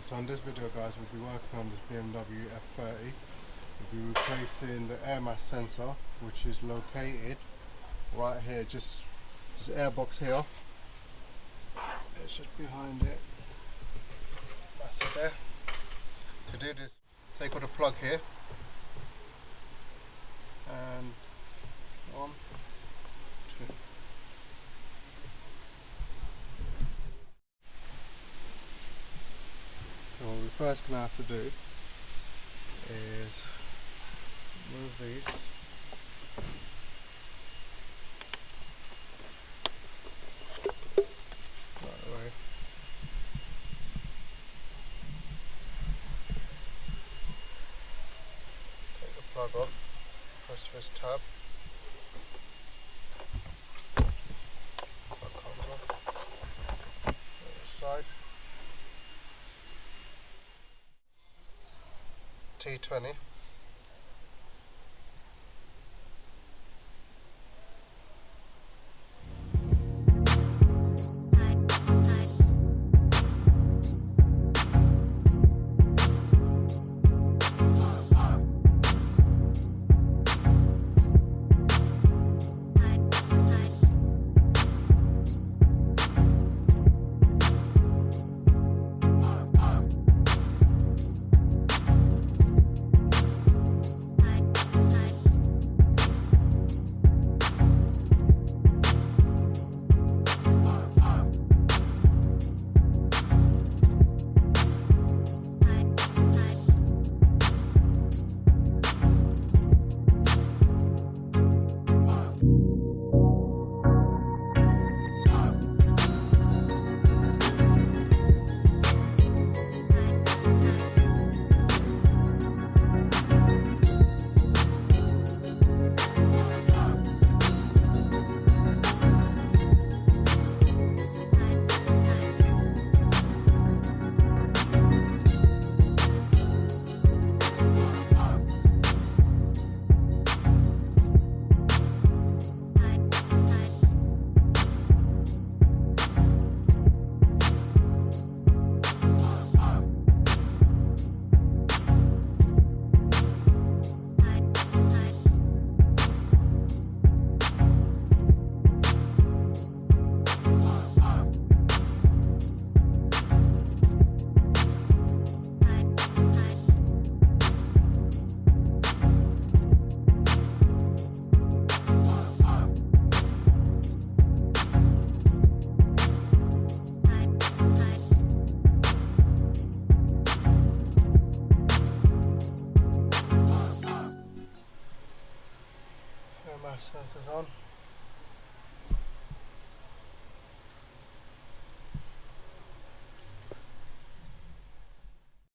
So in this video, guys, we'll be working on this BMW F30. We'll be replacing the air mass sensor, which is located right here, just this air box here. It's just behind it. That's it there. To do this, take out the plug here and 1, 2. So what we're first going to have to do is move these. Right away. Take the plug off, press this tab. Plug comes off. The other side. T20. Sensors on.